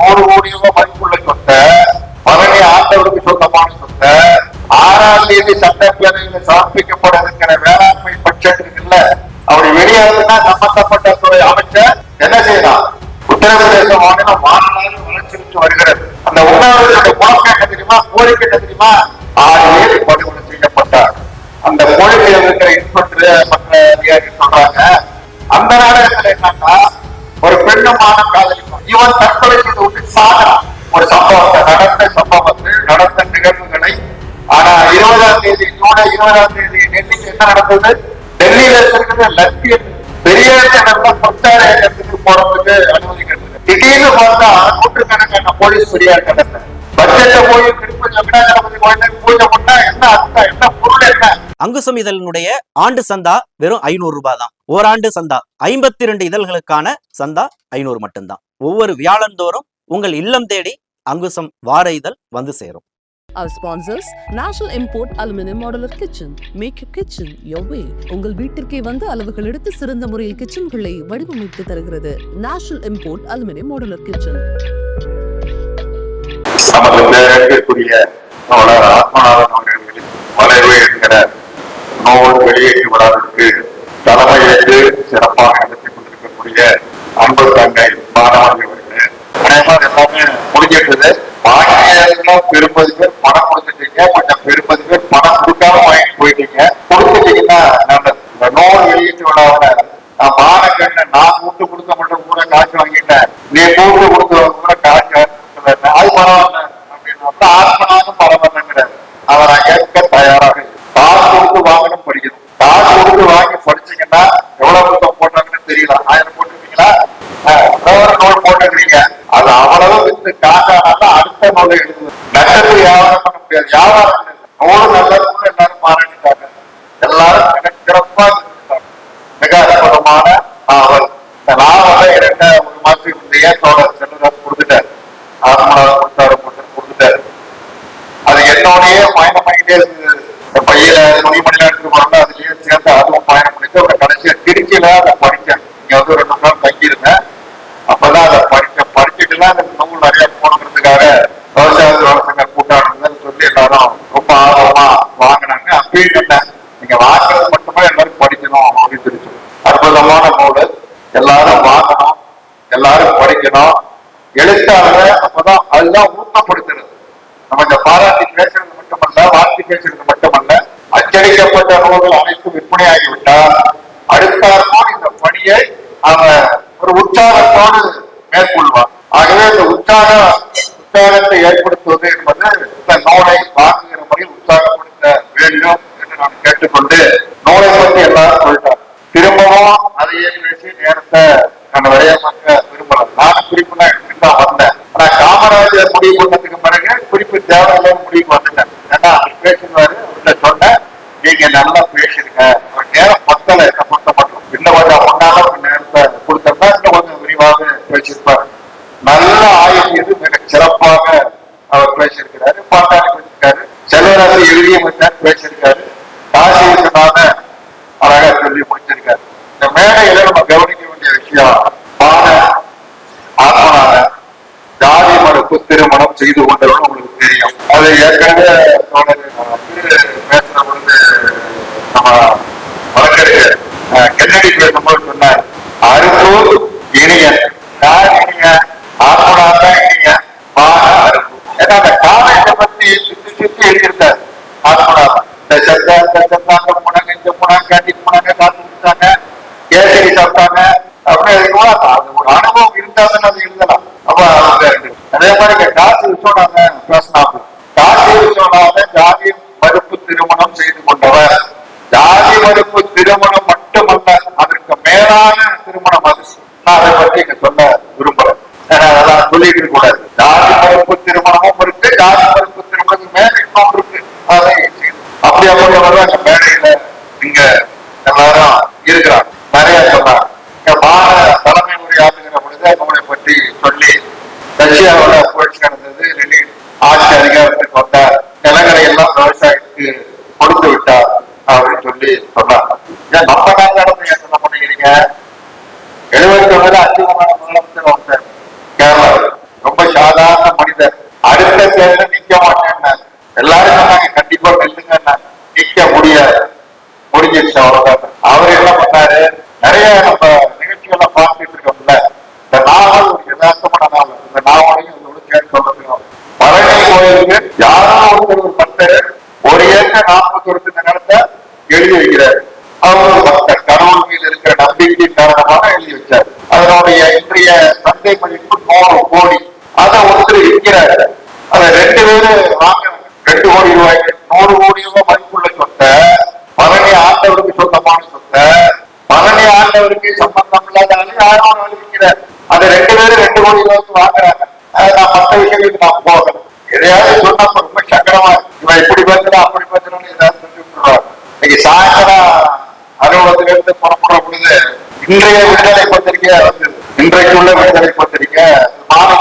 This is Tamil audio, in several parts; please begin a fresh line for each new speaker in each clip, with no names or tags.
100 கோடி ரூபாய் மதிப்புள்ள சொத்தை, பழனி ஆண்டவருக்கு சொந்தமான சொத்தை 6ஆம் தேதி சட்டப்பேரவையில் சமர்ப்பிக்கப்பட இருக்கிற வேளாண்மை பட்ஜெட் இருக்குல்ல, அப்படி வெளியாகுதுன்னா சம்பந்தப்பட்ட துறை அமைச்சர் என்ன செய்யலாம்? உத்தரப்பிரதேச மாநிலம் மாநிலம் வளர்ச்சி வருகிறது. அந்த உண்ணாவிரதோட முழக்கம் என்ன தெரியுமா? கோரிக்கை என்ன தெரியுமா? 6 பேர் படுகொலை செய்யப்பட்டார். அந்த கோரிக்கையில் இருக்கிற இன்ஸ்பெக்டர் மற்ற அதிகாரிகள் சொல்றாங்க, அந்த நாடகத்துல என்னன்னா ஒரு பெண்ணுமான காதலிக்கும் இவன் தற்கொலை செய்து விட்டு சாகிறான். ஒரு சம்பவத்தை நடந்த நிகழ்வுகளை ஆனா 20ஆம் தேதி ஜூலை 20ஆம் தேதி டெல்லிக்கு என்ன நடந்தது? டெல்லியில இருக்கிறது லட்சியம் பெரிய இடத்துக்கு போறதுக்கு அனுமதிக்கிறது. திடீர்னு பார்த்தா நூற்றுக்கணக்கான போலீஸ் பெரியார் கடந்த பட்ஜெட்டை போய் திருப்பதி வெங்கடாஜலபதி கோயிலுக்கு பூஜை பண்ணா என்ன அர்த்தம், என்ன பொருள், என்ன?
அங்குசம் இதழினுடைய ஆண்டு சந்தா வெறும் 500 ரூபாய் தான். ஓராண்டு சந்தா 52 இதழ்களுக்கான சந்தா 500 மட்டும்தான். ஒவ்வொரு வியாழந்தோறும் உங்கள் இல்லம் தேடி அங்குசம் வார இதழ் வந்து சேரும்.
Our sponsors, National Import Aluminum Modular Kitchen. Make your kitchen your way. உங்கள் வீட்டிற்கே வந்து அளவுகள் எடுத்து சிறந்த முறையில் கிச்சன்களை வடிவமைத்து தருகிறது National Import Aluminum Modular Kitchen.
நமது பேரக்கூடிய ஆத்மநாதன் அவர்களின் வளைவு என்கிற நூல் வெளியேற்று விழாவிற்கு தலைமையேற்று சிறப்பாக நடத்தி கொண்டிருக்கக்கூடிய அன்பு தங்கை மாணவர்கள் எல்லாமே முடிஞ்சிட்டது. பாக்கியெல்லாம் பெரும்பது பேர் பணம் கொடுத்துட்டீங்க, கொஞ்சம் பெரும்பது பேர் பணம் கொடுக்காம வாங்கிட்டு போயிட்டீங்க. கொடுத்துட்டீங்கன்னா நல்லது. இந்த நூல் வெளியீட்டு விழாவில மானக்கண்ண நான் கூட்டு கொடுக்க மட்டும் கூட காசு வாங்கிட்டேன், நீ கூட்டு கொடுத்தவங்க கூட காசு அது பரவாயில்ல அப்படின்னு ஆத்மனாலும் பரவாயில்லைங்கிறாரு. அவரை ஏற்க தயாராக காசு கொடுத்து வாங்கணும், படிக்கணும். காசு கொடுத்து வாங்கி படிச்சீங்கன்னா எவ்வளவு புத்தகம் போட்டாங்கன்னு தெரியல. 1000 போட்டுருக்கீங்களா? நூல் போட்டுக்கிறீங்க. அது அவ்வளவு வித்து காசானாலும் அடுத்த நூலை எழுதுது. நட்டத்துக்கு வியாபாரம் பண்ண முடியாது. வியாபாரம் நூறு நல்லதுன்னு எல்லாரும் பாராட்டிட்டாங்க. எல்லாரும் மிக சிறப்பா இருந்திருக்காங்க. மிக அற்புதமான நாவல். இந்த நாவலை 1 மாதத்துக்கு முந்தைய தோழர் செல்வராஜ் கொடுத்துட்டாரு. கொடுத்துட்டாரு. அது என்னோடய பயணம் பண்ணிட்டே இருந்தது. பையில துணிமணிலாம் எடுத்துட்டு போறாங்க, அதுலயே சேர்ந்து அதுவும் பயணம் பண்ணிட்டு ஒரு கடைசியா திருச்சியில அதை படிச்சேன். இங்க வந்து 2 நாள் தங்கியிருந்தேன். அப்பதான் அதை படிச்சுட்டுலாம் அந்த நூல் நிறைய போனதுக்காக விவசாய கூட்டாளர்கள் சொல்லி எல்லாரும் ரொம்ப ஆர்வமா வாங்கினாங்க. அப்பயும் கேட்டேன், நீங்க வாங்குறது மட்டுமே எல்லாரும் படிக்கணும் அப்படின்னு சொல்லி. அற்புதமான நூல், எல்லாரும் வாங்கணும், எல்லாரும் படிக்கணும். எழுத்தாளர் அப்பதான் அதுதான் ஊக்கப்படுத்துறது. நம்ம இந்த பாராட்டி பேசுறது மட்டுமல்ல, வாழ்த்து பேசுறது மட்டுமல்ல, அச்சடிக்கப்பட்ட நூல்கள் அனைத்தும் விற்பனையாகிவிட்டால் அடுத்தாற்போல் இந்த பணியை அவன் ஒரு உற்சாகத்தோடு மேற்கொள்வார். ஆகவே இந்த உற்சாகத்தை ஏற்படுத்துவது என்பது இந்த நூலை வாங்குகிற முறையில் உற்சாகப்படுத்த வேண்டும் என்று நான் கேட்டுக்கொண்டு நூலை பற்றி எல்லாரும் சொல்லிட்டார். திரும்பவும் அதையே பேசி நேரத்தை நான் விளையாக்க விரும்பல. நானும் குறிப்புலாம் எடுத்துட்டு தான் வந்தேன். ஆனா காமராஜர் முடிவு பண்ணதுக்கு பிறகு குறிப்பு தேவையில்லை முடிவுக்கு வந்துட்டேன். ஏன்னா அவர் பேசுவாரு, அவர்கிட்ட சொன்னேன், நீங்க நல்லா பேசிருக்க, ஒரு நேரம் பத்தல என்ன பொறுத்த மட்டும் இன்னும் கொஞ்சம் ஒன்னாலும் நேரத்தை கொடுத்தோம்னா இன்னும் கொஞ்சம் விரிவாக பேசியிருப்பாரு. நல்ல ஆய்வு மிக சிறப்பாக அவர் பேசியிருக்கிறாரு. பாட்டாளி பேசியிருக்காரு, செல்வராசி எழுதிய பேசியிருக்காரு, காசி விஸ்வநாதன் அழகா சொல்லி முடிச்சிருக்காரு. இந்த மேடையில நம்ம கவனிக்க வேண்டிய விஷயம், ஆத்மனான ஜாதி மறுப்பு திருமணம் செய்து கொண்டவர்கள் உங்களுக்கு தெரியும். அது ஏற்கனவே பேசுற பொழுது நம்ம வழக்கறிஞர் கென்னடி பேசும்போது சொன்னார், அறுப்பு இனியன் யார் இனியன்? ஆத்மனான் தான் இனியன், மான அறுப்பு. ஏன்னா அந்த காலத்தை பத்தி சுத்தி சுத்தி எழுதியிருக்காரு ஆத்மனான். இந்த செத்தாங்க போனாங்க, இங்க போனாங்க, கேட்டிக்கு போனாங்க, காத்து கொடுத்தாங்க, கேசரி சாப்பிட்டாங்க அப்படின்னு அது ஒரு அனுபவம் இருந்தாங்கன்னு அது எழுதலாம். அப்ப அதே மாதிரி காசி விஸ்வநாத பேசினாங்க. காசி விஸ்வநாத ஜாதி மறுப்பு திருமணம் செய்து கொண்டவர். ஜாதி மறுப்பு திருமணம் மட்டுமல்ல, அதற்கு மேலான திருமணம் அது. நான் அதை பற்றி இங்க சொல்ல விரும்புறேன். அதெல்லாம் சொல்லிட்டு இருக்க கூடாது. ஜாதி மறுப்பு திருமணமும் இருக்கு, ஜாதி மறுப்பு திருமணத்துக்கு மேல இன்னும் இருக்கு. அதை அப்படியே அந்த மேடையில இங்க எல்லாரும் இருக்கிறாங்க. நிறைய சொன்னாங்க. தலைமை உரையாற்றுகிற பொழுது நூலை பற்றி சொல்லி ரஷ்யாவோட புரட்சி நடந்தது, ஆட்சி அதிகாரத்துக்கு வந்தார், நிலங்களை எல்லாம் விவசாயத்துக்கு கொடுத்து விட்டார் அப்படின்னு சொல்லி சொன்னாங்க. நம்ம நாட்டு என்ன பண்ணிக்கிறீங்க? 71 அச்சுவமான முதலமைச்சர் வந்தார் கேரளாவில். ரொம்ப வருகிற தேர்தல் நிக்க மாட்டேன்னு எல்லாரும் சொன்னாங்க, கண்டிப்பா நில்லுங்க, நிக்க முடியாது, முடிஞ்சிருச்சு அவ்வளவுதான். அவர் என்ன பண்ணாரு, நிறைய நம்ம நிகழ்ச்சிகள்லாம் பார்த்துட்டு இருக்கோம்ல, இந்த நாவல் ஒரு யதார்த்தமான நாவல், இந்த நாவலையும் இதோட சேர்த்து சொல்றோம். பழனி கோயிலுக்கு யாரோ ஒருத்தர் ஒரு பக்தர் 1 ஏக்கர் 41 நிலத்தை எழுதி வைக்கிறாரு. அவர் ஒரு பக்தர், கடவுள் மீது இருக்கிற நம்பிக்கை காரணமாக எழுதி வச்சார். அதனுடைய இன்றைய சந்தை மதிப்பு 100 கோடி. அதை ஒருத்தர் விற்கிறாரு, அதை 2 பேரு வாங்குறாங்க. 2 கோடி ரூபாய்க்கு 100 கோடி ரூபாய் மதிப்புள்ள சொத்தை, பழனி ஆண்டவருக்கு சொந்தமான சொத்தை, பழனி ஆண்டவருக்கு சம்பந்தம் இல்லாத யாரும் விற்கிறார். அதை 2 பேரும் 2 கோடி ரூபாய்க்கு வாங்குறாங்க. நான் மற்ற விஷயங்களுக்கு நான் போகணும், எதையாவது சொன்னா ரொம்ப சங்கடமா இருக்கு. இவன் இப்படி பேசுறா அப்படி பேசுறான்னு ஏதாவது சொல்லி விட்டுருவாங்க. இன்னைக்கு சாயந்தரம் அலுவலகத்துல இருந்து புறப்படுற பொழுது இன்றைய விடுதலை பத்திரிகை வந்தது. இன்றைக்கு உள்ள விடுதலை பத்திரிகை மாலை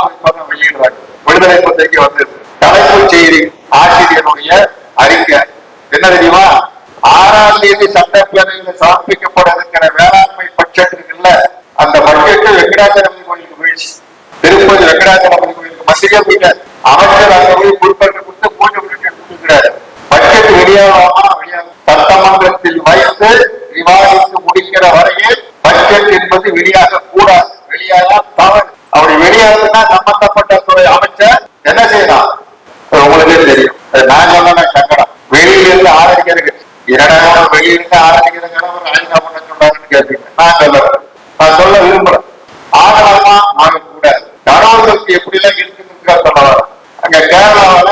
வெளியிடுறாங்க. விடுதலை பத்திரிகை வந்தது. தலைப்புச் செய்தி ஆசிரியருடைய அறிக்கை என்ன தெரியுமா, 6ஆம் தேதி சட்டப்பேரவையில் சமர்ப்பிக்கப்பட இருக்கிற வேளாண்மை பட்ஜெட் இருக்குல்ல, அந்த பட்ஜெட் வெங்கடாச்சலபதி கோயிலுக்கு போயிடுச்சு. திருப்பதி வெங்கடாச்சலபதி கோயிலுக்கு மத்திய போயிட்ட அமைச்சர் அங்க போய் பொறுப்பேற்று கொடுத்து பூஜை கொடுக்கிறாரு. பட்ஜெட் வெளியாகாம சட்டமன்றத்தில் வைத்து விவாதித்து முடிக்கிற வரையில் பட்ஜெட் என்பது வெளியாக கூடாது, வெளியாக தவறு. அப்படி வெளியாகுதுன்னா சம்பந்தப்பட்ட துறை அமைச்சர் என்ன செய்யலாம் உங்களுக்கே தெரியும். நான் சொன்ன சங்கடம், வெளியிலிருந்து ஆரம்பிக்கிறது இரண்டாவது வெளியிலிருந்து ஆரம்பிக்கிறதுங்கிற ஒரு ஐநா பண்ண சொல்றாருன்னு கேட்பீங்க. நான் சொல்ல விரும்புறேன், ஆகலாமா ஆகக்கூடாது. கடவுளுக்கு எப்படி எல்லாம் இருக்குன்னு சொல்லுவாரு. அங்க கேரளாவில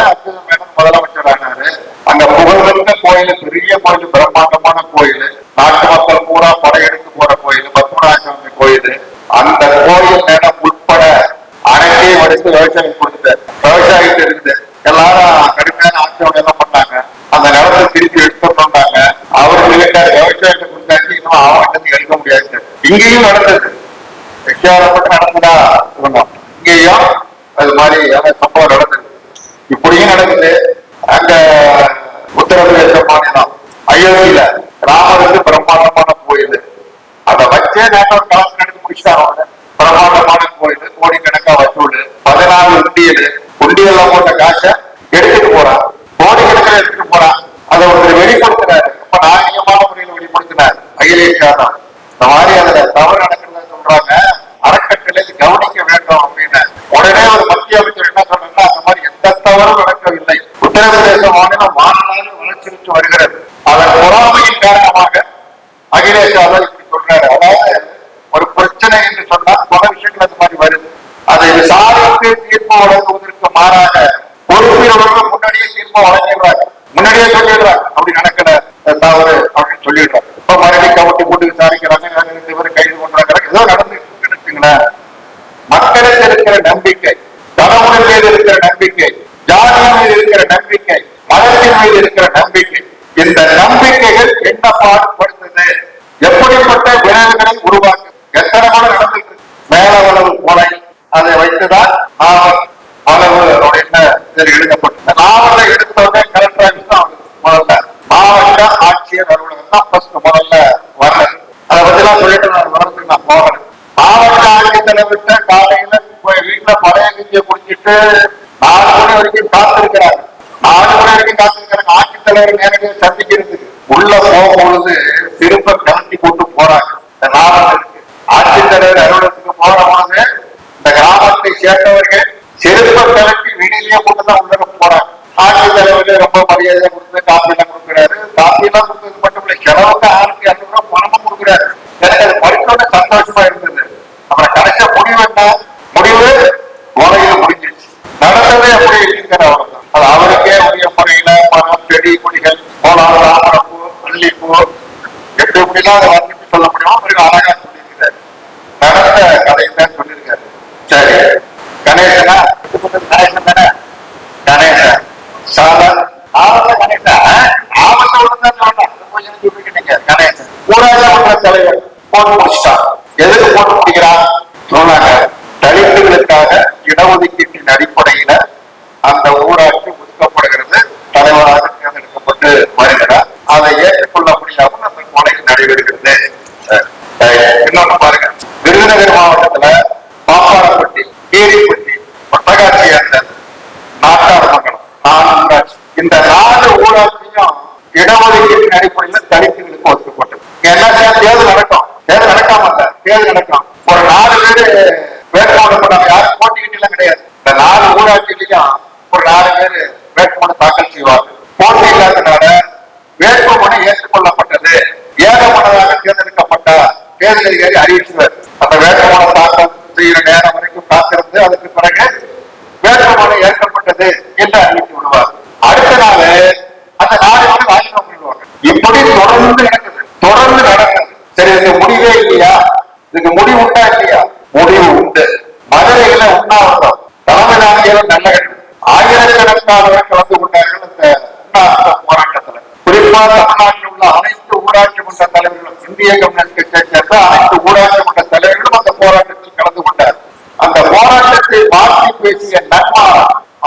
மேடம் முதலமைச்சர் ஆனாரு. அங்க புகழ்ந்த கோயில், பெரிய கோயில், பிரம்மாண்டமான கோயில், நாட்டு மக்கள் பூரா படையெடுத்து போற கோயில், பத்மநாபசாமி கோயில். அந்த கோயில் மேடம் உட்பட அனைத்தையும் எடுத்து விவசாயம் கொடுத்தாரு. விவசாயிட்டு இருந்து எல்லாரும் கடுமையான ஆட்சியோட எல்லாம் பண்ணாங்க. அந்த நிலத்தை திருப்பி எடுத்துட்டாங்க. அவருக்கு கேட்டாரு, விவசாயத்தை கொடுத்தாச்சு, இன்னும் அவன் எடுக்க முடியாது. இங்கேயும் நடந்தது, வித்தியாசப்பட்டு நடந்ததா சொல்லணும். இங்கேயும் அது மாதிரி சம்பவம் நடந்தது. இப்படியும் நடக்குது. அங்க உத்தரப்பிரதேச மாநிலம் அயோத்தியில ராமருக்கு பிரம்மாண்டமான கோயில், அதை வச்சே நேரம் கலந்து நடந்து முடிச்சாங்க. பிரம்மாண்டமான கோயில், கோடிக்கணக்கா வசூல், 14 உண்டியல்ல போட்ட காசை எடுத்துட்டு போறான், கோடிக்கணக்கில் எடுத்துட்டு போறான். அதை ஒருத்தர் வெளிப்படுத்தினார், ரொம்ப நாகரிகமான முறையில் வெளிப்படுத்தினார் அகிலேஷ் யாதவ். இந்த மாதிரி அதுல தவறு நடக்கிறத சொல்றாங்க, அறக்கட்டளை கவனிக்க வேண்டும் அப்படின்னு. உடனே ஒரு மத்திய அமைச்சர் என்ன சொன்னா, அந்த மாதிரி எந்த தவறும் நடக்கவில்லை, உத்தரப்பிரதேச மாநிலம் மாநில வளர்ச்சிட்டு வருகிறது, அதன் பொறாமையின் காரணமாக அகிலேஷ் யாதவ் இப்படி சொல்றாரு. அதாவது ஒரு பிரச்சனை என்று சொன்னால் பல விஷயங்கள் அது மாதிரி வருது. அதை விசாரித்து தீர்ப்பு வழங்குவதற்கு மாறாக பொறுப்பினர்கள் முன்னாடியே தீர்ப்பு வழங்கிடுறாங்க, முன்னாடியே சொல்லிடுறாங்க அப்படி நடக்கிற தவறு அப்படின்னு சொல்லிடுறாங்க. இப்ப மறுபடியும் கவட்டி போட்டு விசாரிக்கிறாங்க, 2 பேரும் கைது பண்றாங்க, ஏதோ நடந்துட்டு இருக்குங்களேன். மக்களுக்கு இருக்கிற நம்பிக்கை, கடவுள் மீது இருக்கிற நம்பிக்கை, ஜாதியின் மீது இருக்கிற நம்பிக்கை, மதத்தின் மீது இருக்கிற நம்பிக்கை, இந்த நம்பிக்கைகள் என்ன பாடுபடுத்துது, எப்படிப்பட்ட விளைவுகளை உருவாக்கு, எத்தனை கூட நடந்துட்டு மேலவளவு கொலை, அதை வைத்துதான் அளவு எழுதப்பட்ட நாவலை எடுத்தவங்க கலெக்டர் முதல்ல மாவட்ட ஆட்சியர் அலுவலகம் தான் முதல்ல வரல. அதை பத்தி எல்லாம் சொல்லிட்டு நான் வரதுக்கு நான் போகல. மாவட்ட ஆட்சித்தலைவர்கிட்ட காலையில வீட்டுல பழைய கஞ்சியை குடிச்சிட்டு 4 மணி வரைக்கும் காத்திருக்கிறாங்க. 4 மணி வரைக்கும் காத்திருக்கிறாங்க. ஆட்சித்தலைவர் நேரடியாக சந்திக்கிறதுக்கு உள்ள போகும்பொழுது திரும்ப கலத்தி கொண்டு போறாங்க. இந்த நாவலுக்கு ஆட்சித்தலைவர் அலுவலகத்துக்கு போறவங்க இந்த கிராமத்தை சேர்ந்தவர்கள் செருப்ப கலட்டி வெளியிலேயே கொண்டுதான் உள்ள போறாங்க. ஆட்சித்தலைவர் ரொம்ப மரியாதை கொடுத்து காப்பி எல்லாம் கொடுக்குறாரு. காப்பி எல்லாம் கொடுத்தது மட்டும் இல்லை, செலவுக்கு 1200 ரூபாய் பணமும் கொடுக்குறாரு. எனக்கு அது படிச்சோட சந்தோஷமா இருந்தது. அப்புறம் கடைசியா முடிவு என்ன, முடிவு உலகில் முடிஞ்சிருச்சு. நடந்ததே எப்படி இருக்கிற அவ்வளவுதான். அது அவருக்கே உரிய முறையில மரம், செடி, கொடிகள், போலாம், தாமரப்பூ, மல்லிப்பூ, எப்படி எப்படிலாம் அதை வர்ணித்து சொல்ல முடியுமோ அவருக்கு அழகா சொல்லியிருக்காரு. நடந்த கதைத்தான் சொல்லியிருக்காரு. சரி, கணேசனா கணேசன் தானே, கணேசன் சாதன் ஆவண கணேசன் ஆவணத்தை ஒழுங்கான்னு சொன்னீங்க. கணேசன் ஊராட்சி மன்ற தலைவர் போட்டு முடிச்சிட்டான். எதுக்கு போட்டு முடிக்கிறான் சொன்னாங்க, தலித்துகளுக்காக இடஒதுக்கீட்டின் அடிப்படையில அந்த ஊராட்சி ஒதுக்கப்படுகிறது, தலைவராக தேர்ந்தெடுக்கப்பட்டு வருகிறார். அதை ஏற்றுக்கொள்ள முடியாமல் அந்த கொலை நடைபெறுகிறது. இன்னொன்னு பாருங்க, விருதுநகர் மாவட்டத்தில் இந்த 4 ஊராட்சியும் இடஒதுக்கீட்டின் அடிப்படையில் தலித்துகளுக்கு ஒதுக்கப்பட்டது. என்ன தேர்தல் நடக்கும், தேர்தல் நடக்காம இல்ல, தேர்தல் நடக்கும். ஒரு 4 பேரு வேட்புமனு போட்டாங்க, யாரும் போட்டிக்கிட்டு எல்லாம் கிடையாது. இந்த 4 ஊராட்சியிலையும் ஒரு 4 பேரு வேட்புமனு தாக்கல் செய்வாங்க. போட்டி இல்லாதனால வேட்புமனு ஏற்றுக்கொள்ளப்பட்டது. ஏகமனதாக தேர்ந்தெடுக்கப்பட்ட தேர்தல் அதிகாரி அறிவிச்சுவார். அந்த வேட்புமனு தாக்கல் செய்கிற நேரம் வரைக்கும் காத்திருந்து அதுக்கு பிறகு வேட்புமனு ஏற்கப்பட்டது என்று அறிவித்து விடுவார். அடுத்த நாள் அந்த 4 பேர் ராஜினாமா பண்ணிடுவாங்க. இப்படி தொடர்ந்து நடக்குது. சரி, இதுக்கு முடிவே இல்லையா? இதுக்கு முடிவு உண்டா இல்லையா? முடிவு உண்டு. மதுரையில உண்ணாவிரதம் தலைமையிலான நல்ல ஆயிரக்கணக்கானவர் கலந்து கொண்டார்கள் அந்த உண்ணாவிரத போராட்டத்தில். குறிப்பா தமிழ்நாட்டில் உள்ள அனைத்து ஊராட்சி மன்ற தலைவர்களும், இந்திய கம்யூனிஸ்ட் கட்சியை சேர்ந்த அனைத்து ஊராட்சி மன்ற தலைவர்களும் அந்த போராட்டத்தில் கலந்து கொண்டார். அந்த போராட்டத்தை மாற்றி பேசிய நன்மா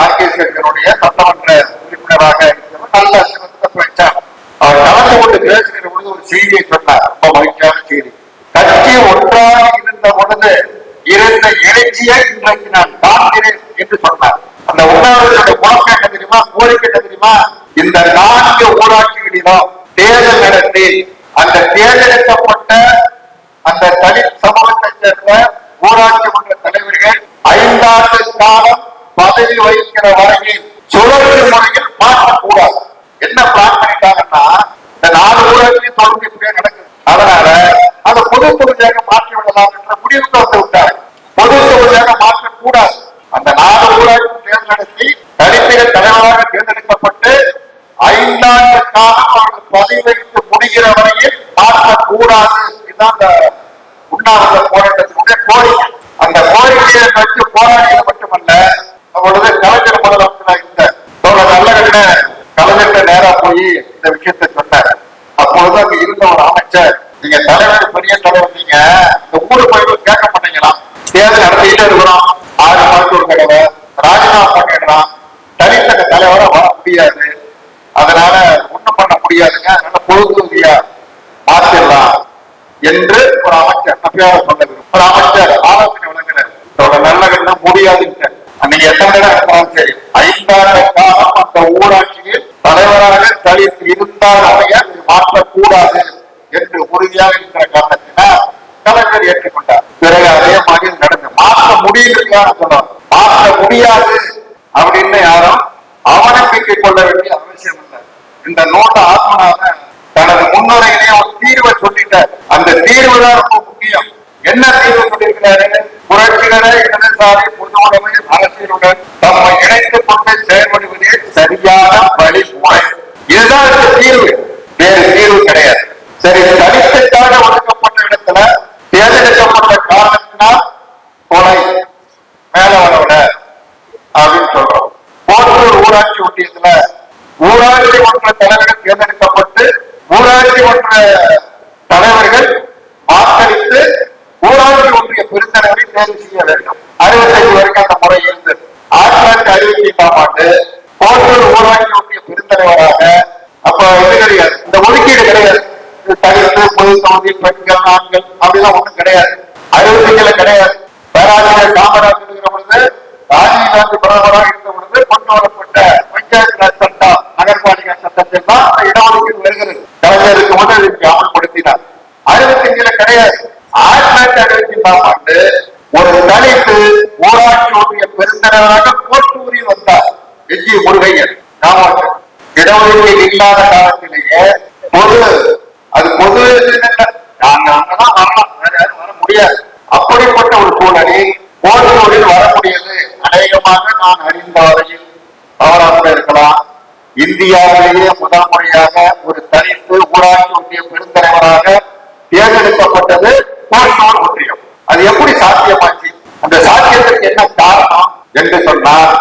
ஆர்கேசனுடைய சட்டமன்ற உறுப்பினராக இருக்கிறவர் நல்ல சிறந்த பேச்சார். அவர் கலந்து கொண்டு பேசுகிற பொழுது ஒரு செய்தியை சொன்னார், ரொம்ப மகிழ்ச்சியான செய்தி. கட்சி ஒன்றாக இருந்த பொழுது இருந்த எழுச்சியை இன்றைக்கு நான் காண்கிறேன் என்று சொன்னார். அந்த உண்ணாவிரதோட நோக்கம் என்ன தெரியுமா, கோரிக்கை என்ன தெரியுமா? இந்த 4 ஊராட்சிகளிலும் தேர்தல் நடத்தி அந்த தேர்ந்தெடுக்கப்பட்ட அந்த தலித் சமூகத்தை சேர்ந்த ஊராட்சி மன்ற தலைவர்கள் 5 ஆண்டு காலம் பதவி வகிக்கிற வரையில் சுழற்சி முறையில் மாற்றக்கூடாது. என்ன பிளான் பண்ணிட்டாங்கன்னா, இந்த 4 ஊராட்சி தொடர்ந்து இப்படியே நடக்குது. அதனால அதை பொது தொகுதியாக மாற்றி விடலாம் என்ற முடிவுக்கு வந்து விட்டார். பொது தொகுதியாக மாற்றக்கூடாது. அந்த 4 ஊராட்சி தேர்தல் நடத்தி தலித்துகள் தலைவராக தேர்ந்தெடுக்கப்பட்டு 5 ஆண்டு காலம் அவர்கள் பதவி வகித்து முடிகிற வரையில் மாற்றக்கூடாது. இதுதான் அந்த உண்ணாவிரத போராட்டத்தினுடைய கோரிக்கை. அந்த கோரிக்கையை வச்சு போராடிகள் மட்டுமல்ல, அவரது கலைஞர் முதலமைச்சராக இருந்த நல்ல கலைஞர்கிட்ட நேரா போய் இந்த விஷயத்தை சொன்னார். அப்பொழுது அங்க இருந்த ஒரு அமைச்சர், நீங்க தலைவர், பெரிய தலைவர், நீங்க இந்த ஊரு போய் கேட்க மாட்டீங்களா? தேர்தல் நடத்திக்கிட்டே இருக்கிறோம், 6 மாதத்துக்கு ஒரு தடவை ராஜினாமா பண்ணிடுறான், தனித்த தலைவரை வர முடியாது, அதனால ஒண்ணும் பண்ண முடியாதுங்க, அதனால பொது தொகுதியா மாற்றிடலாம் என்று ஒரு அமைச்சர் தப்பியாக சொன்னது. ஒரு அமைச்சர் ஆலோசனை வழங்கினார். நல்ல முடியாதுங்க, நீங்க எத்தனை நேரம் இருந்தாலும் சரி 5 ஆண்டு காலம் அந்த ஊராட்சியில் தலைவராக தலித்து இருந்தால் அவைய மாற்றக்கூடாது என்று உறுதியாக இருக்கிற காரணத்தினால் கலைஞர் ஏற்றுக்கொண்டார். பிறகு அதே மாதிரி நடந்து மாற்ற முடியலையான்னு சொல்லுவாங்க. மாற்ற முடியாது அப்படின்னு யாரும் அவநம்பிக்கை கொள்ள வேண்டிய அவசியம் இல்லை. இந்த நோட்ட ஆத்மநாதன் தனது முன்னுரையிலேயே ஒரு தீர்வை சொல்லிட்டார். அந்த தீர்வு தான் ரொம்ப முக்கியம். என்ன தீர்வு சொல்லியிருக்கிறாரு? புரட்சிகர இடதுசாரி பொதுவுடைமை அரசியலுடன் தம்மை இணைத்துக் கொண்டு செயல்படுவதே சரியான வழிமுறை. இதுதான் இந்த தீர்வு, வேறு தீர்வு கிடையாது. சரி, தலித்துக்காக ஒதுக்கப்பட்ட இடத்துல தேர்ந்தெடுக்கப்பட்ட காரணத்தினால் கொலை மேல வரவிட அப்படின்னு சொல்றோம். போட்டூர் ஊராட்சி ஒன்றியத்துல ஊராட்சி மன்ற தலைவர்கள் தேர்ந்தெடுக்கப்பட்டு ஊராட்சி மன்ற தலைவர்கள் வாக்களித்து ஊராட்சி ஒன்றிய பெருந்தலைவரை தேர்வு செய்ய வேண்டும். 65 வரைக்கும் அந்த முறை இருந்தது. 1965ஆம் ஆண்டு போட்டூர் ஊராட்சி ஒன்றிய பெருந்தலைவராக அப்ப இது கிடையாது, இந்த ஒதுக்கீடு கிடையாது. தலித்து, பொது தொகுதி, பெண்கள், ஆண்கள் அப்படிலாம் ஒண்ணும் கிடையாது. 65 கிடையாது. பேராசிரியர் காமராஜ் இருக்கிற பொழுது, ராஜீவ்காந்தி பிரதமராக இருந்த பொழுது கொண்டு வரப்பட்ட பஞ்சாயத்து ராஜ் சட்டம், நகர்பாலிகா சட்டத்தில் தான் இடஒதுக்கீடு வருகிறது. கலைஞருக்கு முன்னர் இதற்கு அமல்படுத்தினார். 65 கிடையாது. 1965ஆம் ஆண்டு ஒரு தலித்து ஊராட்சி ஒன்றிய பெருந்தலைவராக கோட்டூரில் வந்தார். எஜி முருகையன். இடஒதுக்கீடு இல்லாத காலத்திலேயே அது பொது நாங்க அங்கதான் வரலாம், வேற யாரும் வர முடியாது. அப்படிப்பட்ட ஒரு சூழலில் கோட்டூரில் வர முடியாது. அநேகமாக நான் அறிந்த வரையில் தவறாக இருக்கலாம், இந்தியாவிலேயே முதல் முறையாக ஒரு தனித்து ஊராட்சி ஒன்றிய பெருந்தலைவராக தேர்ந்தெடுக்கப்பட்டது கோட்டூர் ஒன்றியம். அது எப்படி சாத்தியமாச்சு? அந்த சாத்தியத்திற்கு என்ன காரணம் என்று சொன்னால்,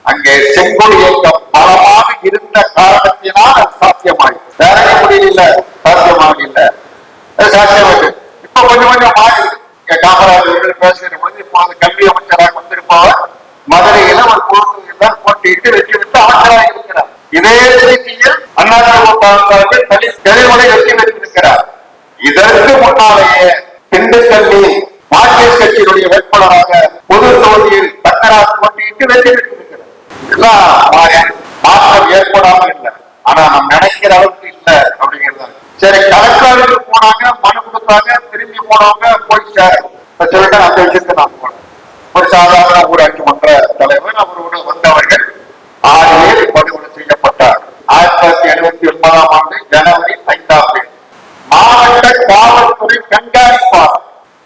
அங்கே செங்கோல் இயக்கம் பலமாக இருந்த காரணத்தினால் அது சாத்தியமாகி, வேற முடியல, சாத்தியமாக இல்லை, சாத்தியமாச்சு. இப்ப கொஞ்சம் கொஞ்சம் மாறி காமராஜர் பேசுகிற பொழுது இப்போது கல்வி அமைச்சராக வந்திருப்பவர் மதுரையில ஒரு கோட்டூரில் போட்டியிட்டு வெற்றி பெற்று அமைச்சராக இருக்கிறார். இதே திருச்சியில் அதிமுக தெளிவுரை வெற்றி பெற்றிருக்கிறார். இதற்கு முன்னாலேயே திண்டுக்கல்லில் மார்க்சிஸ்ட் கட்சியினுடைய வேட்பாளராக பொது தொகுதியில் தங்கராஜ் போட்டியிட்டு வெற்றி பெற்றிருக்கிறார். மாற்றம் ஏற்படாமல் இல்லை, ஆனா நம்ம நினைக்கிற அளவுக்கு இல்லை அப்படிங்கிறது. சரி, கலெக்டருக்கு போனாங்க, மனு கொடுத்தாங்க, திரும்பி போனவங்க போய் சொல்லிட்டு அந்த விஷயத்தை நான் போனேன். ஒரு சாதாரண ஊராட்சி மன்ற தலைவர், அவரோடு வந்தவர்கள் 6 பேர் படுகொலை செய்யப்பட்டார். 1979ஆம் ஆண்டு ஜனவரி 5ஆம் தேதி மாவட்ட காவல்துறை கண்காணிப்பாளர்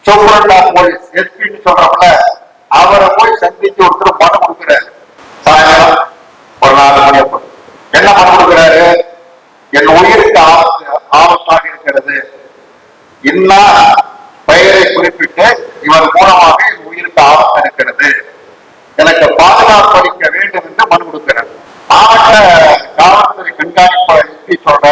சூப்பரண்டா போலீஸ் எஸ்பின்னு சொல்றப்பல அவரை போய் சந்திச்சு ஒருத்தர் மனு கொடுக்கிறாரு. சாயங்காலம் ஒரு 4 மணி அப்போ என்ன மனு கொடுக்கிறாரு? என் உயிருக்கு ஆபத்தாக இருக்கிறது, இன்னும் பெயரை குறிப்பிட்டு இவர் மூலமாக என் உயிருக்கு ஆபத்து இருக்கிறது, எனக்கு பாதுகாப்பு அளிக்க வேண்டும் என்று மனு கொடுக்கிறார். மாவட்ட காவல்துறை கண்காணிப்பாளர் எஸ்பி சொல்ற,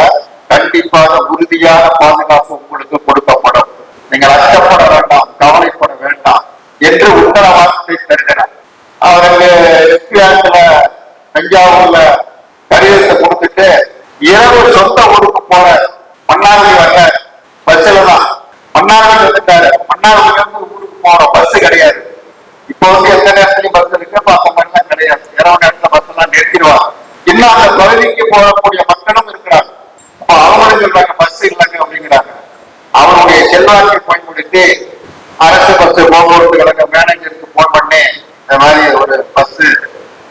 கண்டிப்பாக உறுதியான பாதுகாப்பு உங்களுக்கு கொடுக்கப்படும், நீங்கள் அச்சப்பட வேண்டாம், கவலைப்பட வேண்டாம் என்று உத்தரவாதத்தை தருகிறார். அவருக்கு எஸ்பி ஆட்சியில தஞ்சாவூர்ல கடிதத்தை கொடுத்துட்டு இரவு சொந்த ஊருக்கு போற மன்னார்குடி வர பஸ்ல தான் மன்னார்குடி வந்துட்டாரு. மன்னார்குடியில இருந்து ஊருக்கு போற பஸ் கிடையாது. இப்போ எந்த நேரத்துலயும் பஸ் இருக்கு, அப்ப அந்த மாதிரிலாம் கிடையாது. இரவு நேரத்துல பஸ் எல்லாம் நிறுத்திடுவாங்க. இன்னும் அந்த பகுதிக்கு போகக்கூடிய மக்களும் இருக்கிறாங்க. அப்ப அவங்களும் சொல்றாங்க பஸ் இல்லைங்க அப்படிங்கிறாங்க. அவருடைய செல்வாக்கை பயன்படுத்தி அரசு பஸ் போக்குவரத்து கழக மேனேஜருக்கு போன் பண்ணி இந்த மாதிரி ஒரு பஸ்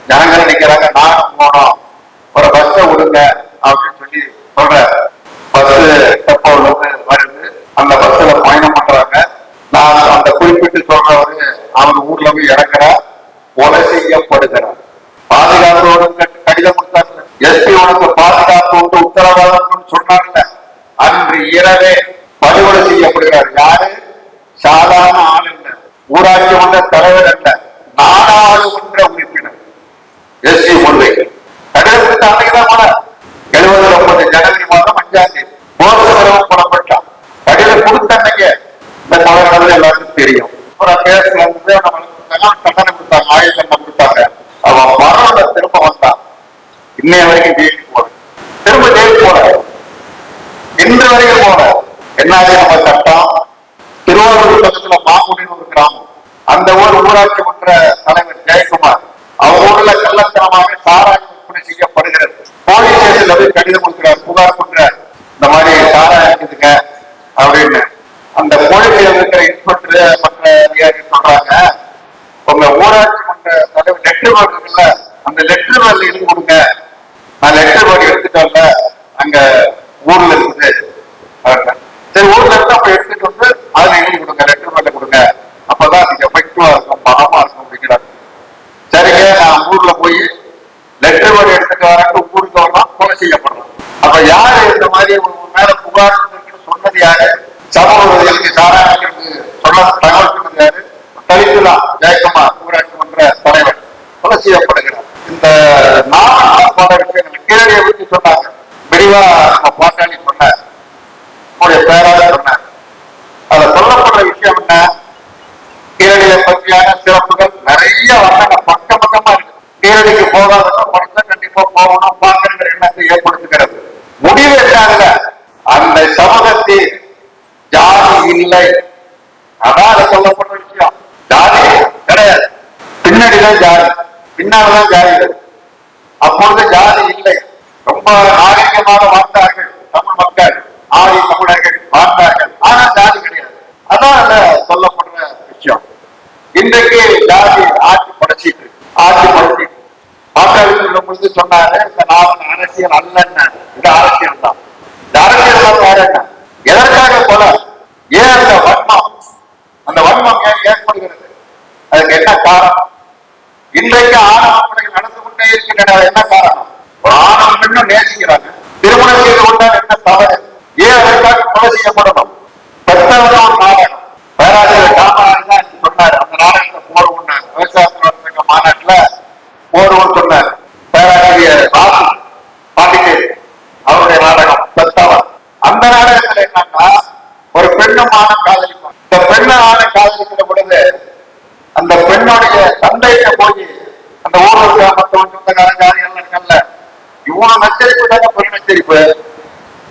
ஜனங்கள் நிக்கிறாங்க, நானும் போனோம், ஒரு பஸ்ஸை விடுங்க அப்படின்னு சொல்லி சொல்ற. பஸ் டெப்போல வருது, அந்த பஸ்ல பயணம் பண்றாங்க. நான் அந்த குறிப்பிட்டு சொல்றவரு அவர் ஊர்ல போய் இறக்குறார், கொலை செய்யப்படுகிறார். பாதுகாப்போடு கடிதம் கொடுத்தாங்க. எஸ்பி உனக்கு பாதுகாப்பு உத்தரவாதம் சொன்னாங்கல்ல, அன்று இரவே படுகொலை செய்யப்படுகிறார். யாரு? சாதாரண ஆள் இல்ல, ஊராட்சி மன்ற தலைவர் அல்ல, நாடாளுமன்ற உறுப்பினர் எஸ்பி முருகன். கடிதம் கொடுத்த அன்னைக்குதான் போல 79 ஜனவரி மாதம் 5ஆம் தேதி போர் புறப்பட்டான். கடிதம் கொடுத்த அன்னைக்கு இந்த கொலை எல்லாருக்கும் தெரியும். அப்புறம் கேஸ்ல இருந்து தண்டனை கொடுத்தாங்க, ஆயுள் தண்டனை கொடுத்தாங்க. அவன் மரண திரும்ப வந்தான். இன்னைய வரைக்கும் ஜெயிலுக்கு போற, திரும்ப ஜெயிலுக்கு போற, இன்று வரைக்கும் போற. என்னாச்சு நம்ம சட்டம்? திருவாரூர் பக்கத்துல மாங்குடின்னு ஒரு கிராமம், அந்த ஊராட்சி மன்ற தலைவர் ஜெயக்குமார், அவர் ஊர்ல கள்ளத்தனமாக சாராயம் விற்பனை செய்யப்படுகிறது. போலீஸ் ஸ்டேஷன்ல போய் கடிதம் கொடுக்கிறார், புகார் பண்றார், இந்த மாதிரி சாராயம் இருக்குதுங்க அப்படின்னு. அந்த போலீஸ்ல இருக்கிற இன்ஸ்பெக்டர் மற்ற அதிகாரி சொல்றாங்க, உங்க ஊராட்சி மன்ற தலைவர் லெட்டர் பேர்டு இருக்குல்ல, அந்த லெட்டர் பேர்ல எழுதி கொடுங்க. நான் லெட்டர் பேர்டு எடுத்துட்டு வரல, அங்க ஊர்ல இருக்குது. சரி, ஊர்ல இருந்து அப்ப எடுத்துட்டு வந்து அதுல எழுதி கொடுங்க, லெட்டர் பேர்ல கொடுங்க, அப்பதான் நீங்க எஃபெக்டிவா இருக்கும், பலமா இருக்கும் அப்படிங்கிறாங்க. சரிங்க, நான் ஊர்ல போய் லெட்டர் பேர்டு எடுத்துட்டு வரேன், ஊருக்கு வரலாம், கொலை செய்யப்படலாம். அப்ப யாரு இந்த மாதிரி மேல புகார் சொன்னது யாரு? சமூக விரோதிகளுக்கு சாராயங்களுக்கு சொல்ல தகவல் சொன்னது யாரு? தலித்துதான் ஜெயக்குமார், ஊராட்சி மன்ற தலைவர், கொலை செய்யப்படுகிறார். இந்த 4 பல விஷயங்கள் கீழடியை பற்றி சொன்னாங்க, விரிவா நம்ம பாட்டாளி சொன்னார், உங்களுடைய பேராக சொன்னார். அதுல சொல்லப்படுற விஷயம் என்ன? கீழடியை பற்றியான சிறப்புகள் நிறைய வந்தாங்க, பக்கமா இருக்கு. கீழடிக்கு போகாதவங்க படிச்சா கண்டிப்பா போகணும், பார்க்கிற எண்ணத்தை ஏற்படுத்துகிறது. முடிவு என்னாங்க? அந்த சமூகத்தில் ஜாதி இல்லை, அதான் அதை சொல்லப்படுற விஷயம். ஜாதி கிடையாது, பின்னாடிதான் ஜாதி, பின்னால்தான் ஜாதி. அப்பொழுது ஜாதி இல்லை. ரொம்ப நாகரிகமாக வாழ்ந்தார்கள் தமிழ் மக்கள், ஆதி தமிழர்கள் வாழ்ந்தார்கள், ஆனா ஜாதி கிடையாது. அதான் அதை சொல்லப்படுற விஷயம். இன்றைக்கு ஜாதி ஆட்சி படைச்சிட்டு பாட்டாளி சொல்லும் பொழுது சொன்னாரு, இந்த நாவல் அரசியல் அல்லன்னு. இது அரசியல் தான். அரசியல் வேற என்ன? எதற்காக போல? ஏன் அந்த வன்மம் ஏன் ஏற்படுகிறது? அதுக்கு என்ன காரணம்? இன்றைக்கு ஆணவ நடந்து கொண்டே இருக்கின்றன. என்ன காரணம்? ஒரு ஆணவம் இன்னும் நேசிக்கிறாங்க. திருமணம் செய்து கொண்டால் என்ன தவறு? ஏன் அதற்காக கொலை செய்யப்படணும்? பெற்றவர்கள் ஒரு நாடகம், பேராசிரியர் காமராஜ் தான் சொன்னார். அந்த நாடகத்தை போடுவோம், விவசாய மாநாட்டுல போடுவோம் சொன்னார். பேராசிரியர் பாண்டிச்சேரி அவருடைய நாடகம் பெற்றவர். அந்த நாடகத்துல என்னன்னா, ஒரு பெண்ணும் ஆணும் காதலிப்பாங்க. இந்த பெண்ணு ஆணும் காதலிக்கிற பொழுது அந்த பெண்ணுடைய தந்தையிட்ட போய் அந்த ஊர்ல இருக்கிற மற்றவன் சொந்தக்காரன் ஜாதிகள் இருக்கல, இவனை நச்சரிப்பு தானே பெண் நச்சரிப்பு.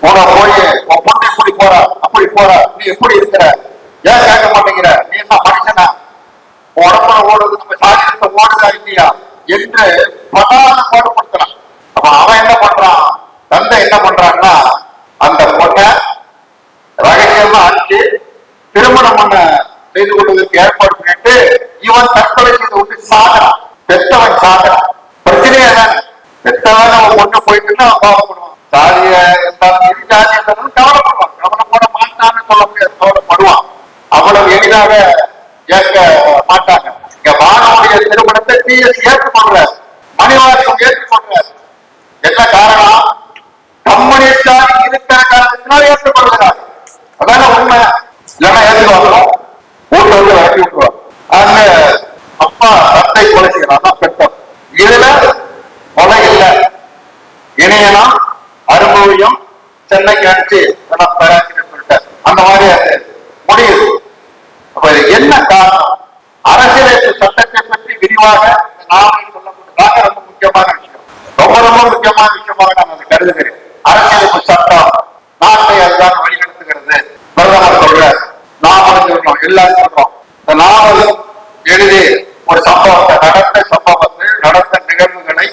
உன போய் உன் பொண்ணு இப்படி போறா, அப்படி போறா, நீ எப்படி இருக்கிற, ஏன் கேட்க மாட்டேங்கிற, நீ என்ன மனுஷனா, உடம்புல ஓடுறது நம்ம சாதியத்தை ஓடுதா இல்லையா என்று படாத பாடுபடுத்தலாம். என்ன பண்றாங்கன்னா அந்த பொண்ணை ரகசியமா அடிச்சு திருமணம் பண்ண செய்து கொள்வதற்கு ஏற்பாடு பண்ணிட்டு இவன் தற்கொலை செய்து விட்டு சாகிறான். பெத்தவன் சாகிறான். பிரச்சனையே தானே. பெத்தவன் அவன் பொண்ணு போயிட்டுன்னா கவலைப்படுவான். ஜாதிய இருந்தாலும் ஜாதி இருந்தாலும் கவலைப்படுவான். கவலைப்பட மாட்டான்னு சொல்ல முடியாது, கவலைப்படுவான். அவ்வளவு எளிதாக ஏற்க மாட்டாங்க. இங்க வானவுடைய திருமணத்தை டிஎஸ் ஏற்றுக்கொள்ற, மணிவாசம் ஏற்றுக்கொள்ற. என்ன காரணம்? கம்யூனிஸ்டாக இருக்கிற காரணத்தினால் ஏற்றுக்கொள்கிறார். அதான உண்மை. இல்லைன்னா ஏற்றுவாங்க, வீட்டை வந்து வழக்கி விட்டுருவாங்க. அந்த அப்பா தந்தை கொலை செய்யலாம் பெற்றோர். இதுல கொலை இல்லை, இணையலாம் அனுபவியும் சென்னைக்கு அனுப்பிச்சு சொல்லிட்டார். அந்த மாதிரி அது முடியுது. அப்ப என்ன காரணம்? அரசியலமைப்பு சட்டத்தை பற்றி விரிவாக நாவலில் சொல்லப்பட்டதாக ரொம்ப முக்கியமான விஷயம், ரொம்ப முக்கியமான விஷயமாக நான் அதை கருதுகிறேன். அரசியலமைப்பு சட்டம் நாட்டை அதுதான் வழிநடத்துகிறது. பிரதமர் சொல்றார், நாவல் சொல்றோம், எல்லாரும் சொல்றோம். இந்த நாவல் எழுதி ஒரு சம்பவத்தை, நடந்த நிகழ்வுகளை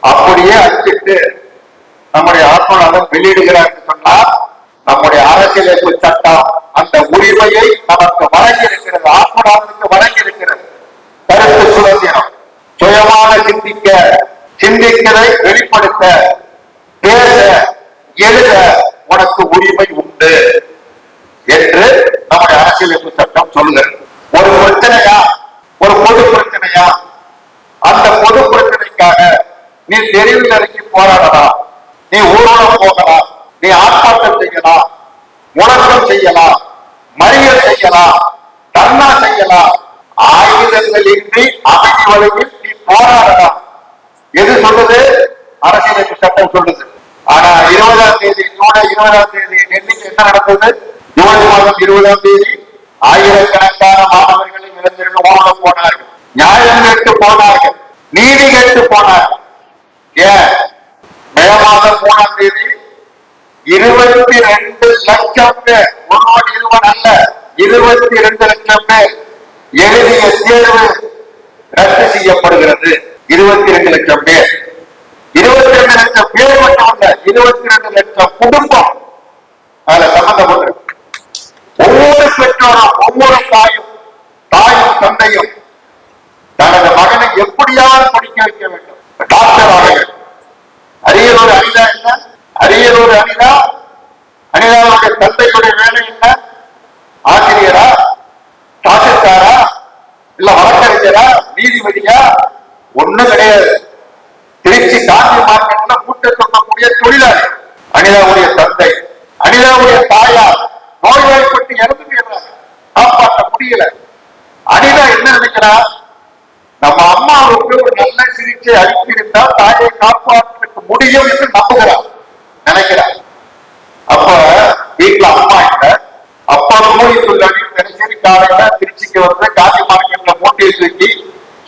அப்படியே அச்சிட்டு நம்முடைய ஆத்மநாதன் வெளியிடுகிறார் என்று சொன்னால், நம்முடைய அரசியலமைப்பு சட்டம் அந்த உரிமையை நமக்கு வழங்கி இருக்கிறது. ஆத்மநாதனுக்கு வழங்கி இருக்கிறது. கருத்து சுதந்திரம், சுயமான சிந்திக்கிறதை வெளிப்படுத்த, பேச, எழுத உனக்கு உரிமை உண்டு என்று நம்முடைய அரசியலமைப்பு சட்டம் சொல்லுகிறது. ஒரு பிரச்சனையா, ஒரு பொது பிரச்சனையா, அந்த பொது பிரச்சனைக்காக நீ தெருவில் இறங்கி போராடலாம், நீ ஊர்வலம் போகலாம், நீ ஆர்ப்பாட்டம் செய்யலாம், முழக்கம் செய்யலாம், மறியல் செய்யலாம், தர்ணா செய்யலாம், ஆயுதங்கள் இன்றி அமைதி வழியில் நீ போராடலாம். எது சொல்லுது? அரசியலமைப்பு சட்டம் சொல்லுது. ஆனா 20ஆம் தேதி, ஜூலை 20ஆம் தேதி டெல்லிக்கு என்ன நடந்தது? ஜூலை மாதம் 20ஆம் தேதி ஆயிரக்கணக்கான மாணவர்களின் இளைஞர்கள் ஊர்வலம் போனார்கள், நியாயம் கேட்டு போனார்கள், நீதி கேட்டு போனார்கள். ஏன்? மே மாதம் 3ஆம் தேதி 22 லட்சம் பேர், ஒருவன் இருவன் அல்ல, 22 லட்சம் பேர் எழுதிய தேர்வு ரத்து செய்யப்படுகிறது. 22 லட்சம் பேர், 22 லட்சம் பேர் மட்டும் அல்ல, 22 லட்சம் குடும்பம் அதுல சம்பந்தப்பட்டு. ஒவ்வொரு பெற்றோரும், ஒவ்வொரு தாயும் தந்தையும் தனது மகனை எப்படியாவது படிக்க வைக்க வேண்டும். டாக்டர் ஆக அரியலூர் அனிதா என்ன? அரியலூர் அனிதாவுடைய தந்தையுடைய வேலை என்ன? ஆசிரியரா, தாசில்தாரா, இல்ல வழக்கறிஞரா, நீதிபதியா? ஒண்ணும் கிடையாது. திருச்சி காந்தி மார்க்கெட்ல கூட்ட சொல்லக்கூடிய தொழிலாளி அனிதாவுடைய தந்தை. அனிதாவுடைய தாயார் நோய்வாய்ப்பட்டு இறந்து போயிடுறாங்க, காப்பாற்ற முடியல. அனிதா என்ன நினைக்கிறா? நம்ம அம்மாவுக்கு ஒரு நல்ல சிகிச்சை அளித்திருந்தால் தாயை காப்பாற்ற முடியும் என்று நம்புகிறார், நினைக்கிறார். அப்ப வீட்டுல அம்மா இல்ல, அப்பா கூலி தொழிலாளி தினசரி காலையில திருச்சிக்கு வந்து காந்தி மார்க்கெட்ல மூட்டையை தூக்கி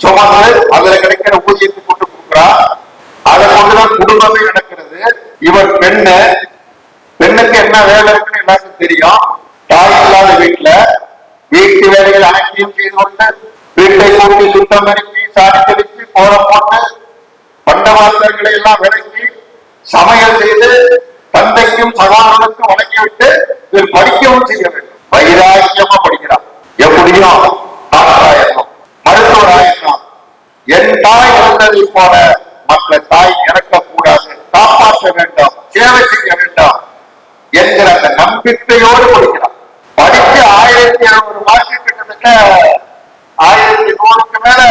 சுமந்து அதுல கிடைக்கிற ஊதியத்தை கொண்டு கொடுக்குறா. அதை கொண்டுதான் குடும்பமே நடக்கிறது. இவர் பெண்ணுக்கு என்ன வேலை இருக்குன்னு எல்லாருக்கும் தெரியும். தாய் இல்லாத வீட்டு வேலைகள் அனைத்தையும் செய்து கொண்டு, வீட்டை கூட்டி சுத்தமரிக்கி, சாடி தெளித்து, கோலம் போட்டு, பண்டவாசல்களை எல்லாம் விளக்கி, சமையல் செய்து தந்தைக்கும் சகாரனுக்கும் வழங்கிவிட்டு இவர் படிக்கவும் செய்ய வேண்டும். வைராக்கியமா படிக்கிறார். எப்படியும் டாக்டர் ஆயிரணும், மருத்துவர் ஆயிரணும். என் தாய் இறந்ததை போல மற்ற தாய் இறக்கக்கூடாது, காப்பாற்ற வேண்டும், சேவை செய்ய வேண்டும் என்கிற அந்த நம்பிக்கையோடு படிக்கிறார். படிச்சு 1700 மார்க், கிட்டத்தட்ட 1100க்கு மேல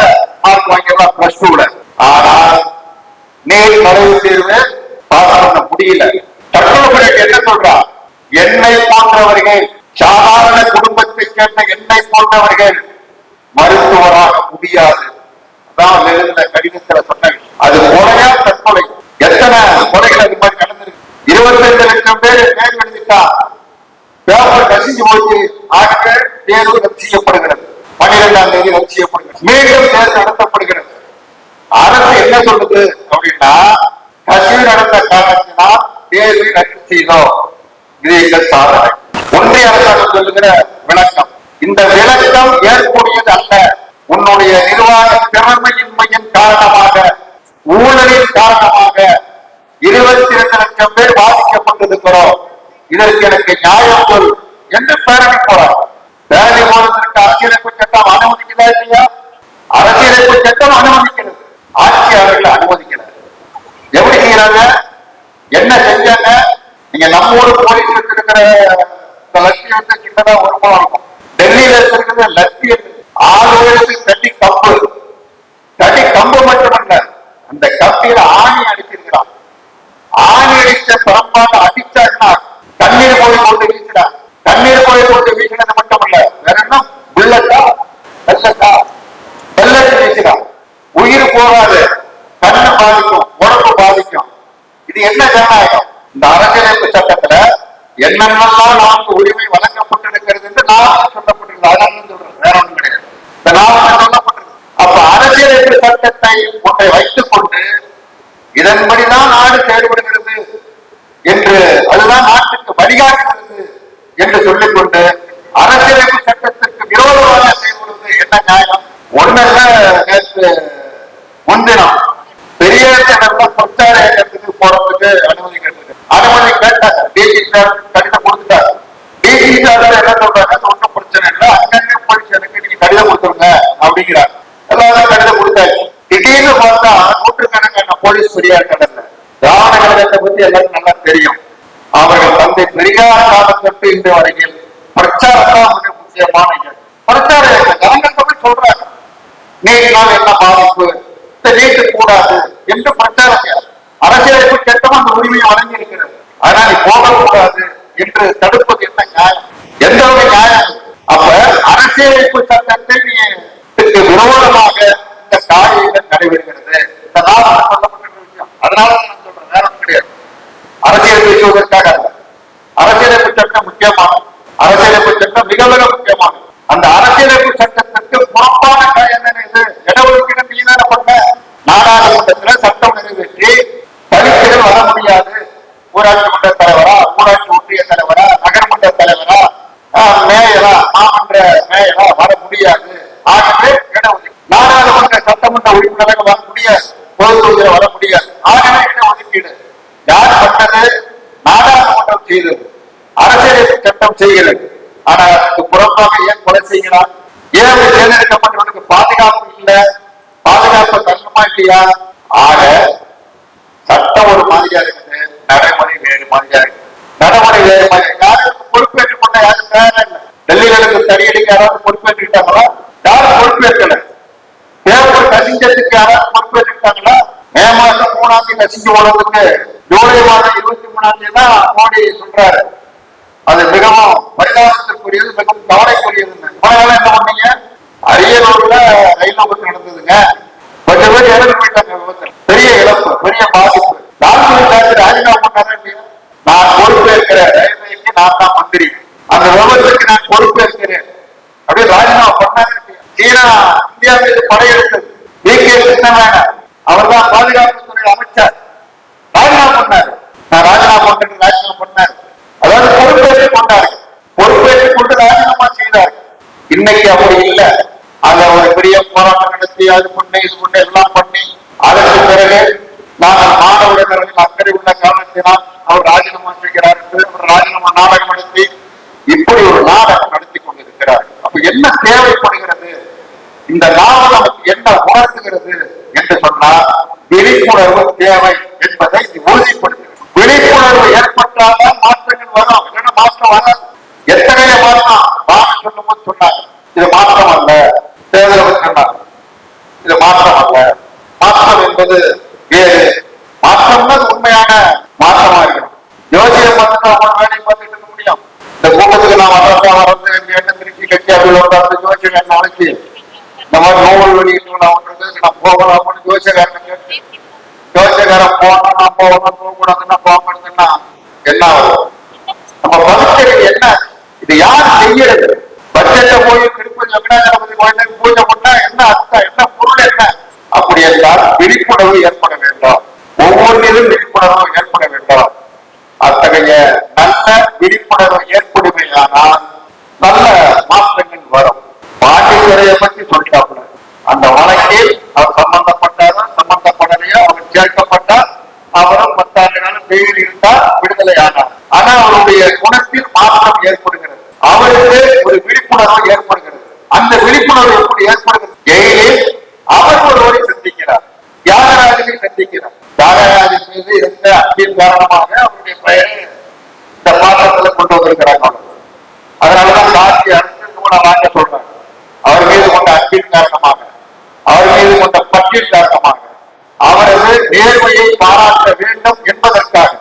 மார்க் வாங்கிடலாம் பிளஸ் டூல. ஆனால் நீட் நுழைவுத் தேர்வு பாஸ் பண்ண முடியல. தற்கொலை என்ன சொல்றா? என்னை போன்றவர்கள், சாதாரண குடும்பத்தை சேர்ந்த என்னை போன்றவர்கள் மருத்துவராக முடியாது. அதான் எழுதின கடிதத்துல சொன்ன அது கொலையா தற்கொலை? எத்தனை கொலைகள் அது மாதிரி நடந்திருக்கு? 22 லட்சம் பேர் தேர்வு எழுதிட்டா, பேப்பர் கசிஞ்சு போச்சு, ஆட்கள் தேர்வு ரத்து செய்யப்படுகிறது. 12ஆம் தேதி ரத்து செய்யப்படுகிறது. மீண்டும் தேர்வு நடத்தப்படுகிறது. அரசு என்ன சொல்லுது அப்படின்னா, கசிவு நடந்த காரணத்தினால் தேர்வை ரத்து செய்தோம், இது எங்கள் சாதனை. ஒன்றிய அரசாங்கம் சொல்லுகிற விளக்கம், இந்த விளக்கம் ஏற்புடையது அல்ல. உன்னுடைய நிர்வாக திறமையின்மையின் காரணமாக, ஊழலின் காரணமாக 20 22 லட்சம் பேர் பாதிக்கப்பட்டிருக்கிறோம், இதற்கு எனக்கு நியாயம் சொல் என்று பேரணி போறார். பேரணி போறதற்கு அரசியலமைப்பு சட்டம் அனுமதிக்கிறதா இல்லையா? அரசியலமைப்பு சட்டம் அனுமதிக்கிறது, ஆட்சியாளர்கள் அனுமதிக்கிறது. எப்படி செய்யறாங்க, என்ன செஞ்சாங்க? நீங்க நம்ம ஊர் போலீஸ் வச்சிருக்கிற லட்சி வந்து கிட்டதா ஒரு ரூபாய் இருக்கும். டெல்லியில இருக்கிற லட்சி 6 தட்டி கம்பு, தட்டி கம்பு மட்டுமல்ல, அந்த கம்பியில ஆணி அடிச்சிருக்கிறான். ஆணி அடிச்ச புறம்பாக அடிச்சாருன்னா தண்ணீர் போய் கொண்டு வீசினார். தண்ணீர் போய் கொண்டு வீசினது மட்டுமல்ல, வேற என்ன புல்லட்டா வெள்ளட்டா வெள்ளட்டு வீசினார். உயிர் போகாது, கண்ணு பாதிக்கும், உடம்பு பாதிக்கும். இது என்ன ஜனநாயகம்? இந்த அரசியலமைப்பு சட்டத்துல என்னென்னலாம் நமக்கு உரிமை வழங்கப்பட்டிருக்கிறது என்று நான் சொல்லப்பட்டிருக்கிறது. அதான் சொல்றேன், வேற ஒன்றும் கிடையாது. இந்த நாவல் சொல்லப்பட்டிருக்கு. அப்ப அரசியலமைப்பு சட்டத்தை ஒன்றை வைத்துக் கொண்டு இதன்படிதான் நாடு செயல்படுகிறது என்று, அதுதான் நாட்டுக்கு வழிகாட்டுகிறது என்று சொல்லிக்கொண்டு அரசியலமைப்பு சட்டத்திற்கு விரோதமாக செயல்படுவது என்ன நியாயம்? ஒன்னல்ல, நேற்று முன்தினம் பெரிய பிரச்சார இயக்கத்துக்கு போறதுக்கு அனுமதி கேட்டது. அனுமதி கேட்டாங்க, டிஜி சார் கடிதம் கொடுத்துட்டாரு. டிஜி சார் என்ன சொல்றாங்க, ஒன்றும் பிரச்சனை இல்லை, அங்கங்க போலீஸ் எனக்கு நீங்க கடிதம் கொடுத்துருங்க அப்படிங்கிறாங்க. எல்லாரும் கடிதம் கொடுத்தாச்சு. திடீர்னு பார்த்தா நூற்றுக்கணக்கான போலீஸ் பெரியார்கள் திராவிட கழகத்தை பத்தி எல்லாரும் நல்லா தெரியும். அவர்கள் தந்தை பெரியார் காலம் தொட்டு இன்று வரையில் பிரச்சாரம் தான் மிக முக்கியமான பிரச்சார இயக்கம். ஜனங்கள் சொல்றாங்க, நீட்டினால் என்ன பாதிப்பு, நீட்டு கூடாது என்று பிரச்சாரம். அரசியலமைப்பு சட்டம் அந்த உரிமையை வழங்கி இருக்கிறது. ஆனால் நீ போகக்கூடாது என்று தடுப்பது என்ன நியாயம்? எந்த ஒரு நியாயம்? அப்ப அரசியலமைப்பு சட்டத்தை விரோதமாக இந்த காரியங்கள் நடைபெறுகிறது. இந்த நாள் சொல்லப்பட்ட விஷயம். அதனால நான் சொல்றேன், வேற கிடையாது. அரசியல் பேசுவதற்காக அரசியலமைப்பு சட்டம் முக்கியமானது. அரசியலமைப்பு சட்டம் மிக மிக முக்கியமானது. அந்த அரசியலமைப்பு சட்டத்திற்கு புறப்பான என்ன இது? இடஒதுக்கீடு மீதான பண்ண நாடாளுமன்றத்தில் சட்டம் நிறைவேற்றி தலித்துகள் வர முடியாது. ஊராட்சி மன்ற தலைவரா, ஊராட்சி ஒன்றிய தலைவரா, நகர்மன்ற தலைவரா, மேயரா, மாமன்ற மேயரா வர முடியாது. ஆகவே இடஒதுக்கீடு. நாடாளுமன்ற சட்டமன்ற உறுப்பினராக வர முடியாது, பொது தொகுதியில் வர முடியாது. ஆகவே இடஒதுக்கீடு யார் பண்ணது? நாடாளுமன்றம் செய்தது, அரசியலமைப்பு சட்டம் செய்கிறது. ஆனால் அதுக்கு புறம்பாக ஏன் கொலை செய்யலாம்? ஏன் தேர்ந்தெடுக்கப்பட்டவர்களுக்கு பாதுகாப்பு இல்லை? பாதுகாப்பு தரணுமா இல்லையா? ஆக சட்டம் ஒரு மாதிரியா இருக்குது, நடைமுறை வேறு மாதிரியா இருக்கு. நடைமுறை வேறு மாதிரி. யாருக்கு பொறுப்பேற்றுக் கொண்ட யாரும் தேவை இல்லை. டெல்லிகளுக்கு தடியடிக்கு யாராவது பொறுப்பேற்றுக்கிட்டாங்களா? யாரும் பொறுப்பேற்கல. பேப்பர் கசிஞ்சதுக்கு யாராவது பொறுப்பேற்றுக்கிட்டாங்களா? மே மாதம் 3ஆம் தேதி கசிஞ்சு போனதுக்கு ஜூலை மாதம் 23ஆம் தேதி தான் மோடி சொல்றாரு. அது மிகவும் பரிதாபத்திற்குரியது, மிகவும் கவலைக்குரியது. என்ன பண்ணீங்க? அரியலூர்ல ரயில் விபத்து நடந்ததுங்க. கொஞ்சம் பேர் இறந்து போயிட்டாங்க. விபத்து பெரிய இழப்பு, பெரிய பாதிப்பு. ராஜினாமா பண்ணாரு. நான் பொறுப்பேற்கிறேன், ரயில்வேக்கு நான் தான் மந்திரி, அந்த விபத்துக்கு நான் பொறுப்பேற்கிறேன் அப்படியே ராஜினாமா பண்ணாரு. சீனா இந்தியா மீது படையெடுத்தது. வி.கே. கிருஷ்ணமேனன் அவர் தான் பாதுகாப்புத்துறை அமைச்சர், ராஜினாமா பண்ணாரு. நான் ராஜினாமா பண்றேன், ராஜினாமா பண்ணாரு. அதாவது பொறுப்பேற்றுக் கொண்டாரு, பொறுப்பேற்றுக் கொண்டு ராஜினாமா செய்தார். இன்னைக்கு அப்படி இல்லை. அத ஒரு பெரிய போராட்டம் நடத்தி அது பண்ணி இது பண்ணி எல்லாம் பண்ணி அதற்கு பிறகு நாங்கள் மாணவர்கள் அக்கறை உள்ள காரணத்தினால் அவர் ராஜினாமா செய்கிறார் என்று ஒரு ராஜினாமா நாடகம் நடத்தி இப்படி ஒரு நாடகம் நடத்தி கொண்டிருக்கிறார். அப்ப என்ன தேவைப்படுகிறது? இந்த நாடு நமக்கு என்ன உணர்த்துகிறது என்று சொன்னால் விழிப்புணர்வு தேவை என்பதை உறுதிப்படுத்துகிறது. விழிப்புணர்வு ஏற்பட்டால்தான் மாற்றங்கள் வரும், இல்லைன்னா மாற்றம் வராது. எத்தனைய மாற்றம் வாங்க சொல்லும் போது சொன்னாங்க, இது மாற்றம் அல்ல. தேர்தல் சொன்னாங்க, இது மாற்றம் அல்ல. மாற்றம் என்பது வேறு. மாற்றம்னா உண்மையான மாற்றமா இருக்கணும். யோசியம் பார்த்துட்டு அவங்க வேலையை பார்த்துட்டு இருக்க முடியும். இந்த கூட்டத்துக்கு நான் வரது என்ன திருச்சி கட்சி அப்படி ஜோசியம் என்ன அழைச்சி இந்த மாதிரி நோவல் வெளியிட்டு நான் போகலாம்னு ஜோசியக்காரன் கேட்டு ஜோசியக்காரன் போனா போகணும், போகக்கூடாதுன்னா போகணும்னா என்ன ஆகும்? நம்ம பகுத்தறிவு என்ன? இது யார் செய்யறது? பட்ஜெட்டை போய் திருப்பதி வெங்கடாஜலபதி கோயிலுக்கு பூஜை பண்ணா என்ன அர்த்தம், என்ன பொருள் என்ன? அப்படி என்றால் விழிப்புணர்வு ஏற்பட வேண்டும். ஒவ்வொன்றிலும் விழிப்புணர்வு ஏற்பட வேண்டும். அத்தகைய நல்ல விழிப்புணர்வு ஏற்படுமையானால் நல்ல மாற்றங்கள் வரும். பாண்டித்துறையை பற்றி சொல்லிட்டாப்புல, அந்த வழக்கில் அவர் சம்பந்தப்பட்டாரோ சம்பந்தப்படலையோ அவர் சேர்க்கப்பட்டார், அவரும் 10 ஆண்டு காலம் செயல் இருந்தால் விடுதலை ஆனார். ஆனா அவருடைய குணத்தில் மாற்றம் ஏற்படுகிறது. அவருக்கு ஒரு விழிப்புணர்வு ஏற்படுகிறது. அந்த விழிப்புணர்வு எப்படி ஏற்படுகிறது? ஜெயிலில் அவர் ஒருவரை சந்திக்கிறார், தியாகராஜனை சந்திக்கிறார். தியாகராஜன் மீது இருந்த அன்பின் காரணமாக அவருடைய பெயரை இந்த மாற்றத்துல கொண்டு வந்திருக்கிறாங்க. அதனாலதான் சாட்சி அரசு கூட வாங்க சொல்றாங்க. அவர் மீது கொண்ட அன்பின் காரணமாக, அவர் மீது கொண்ட பற்றின் காரணமாக, அவரது நேர்மையை பாராட்ட வேண்டும் என்பதற்காக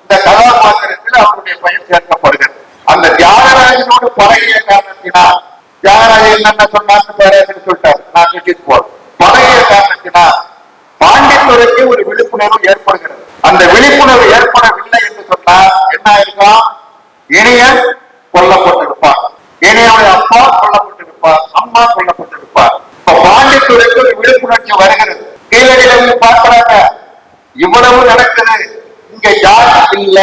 இந்த கதாபாத்திரத்தில் அவருடைய பெயர் சேர்க்கப்படுகிறது. அந்த தியாகராஜனோடு பழகிய காரணத்தினால், தியாகராஜன் என்னென்ன சொன்னான்னு பேரேன்னு சொல்லிட்டாரு, நான் சொல்லிட்டு போறேன். பழகிய காரணத்தினால் பாண்டித்துறைக்கு ஒரு விழிப்புணர்வு ஏற்படுகிறது. அந்த விழிப்புணர்வு ஏற்படவில்லை என்று சொன்னால் என்ன ஆயிருக்கும்? இனியன் கொல்லப்பட்டிருப்பார், இனியனுடைய அப்பா கொல்லப்பட்டிருப்பார், அம்மா கொல்லப்பட்டிருப்பார். இப்ப பாண்டித்துறைக்கு ஒரு விழிப்புணர்ச்சி வருகிறது. கீழடியில பார்க்கிறாங்க, இவ்வளவு நடக்குது, இங்க ஜாதி இல்ல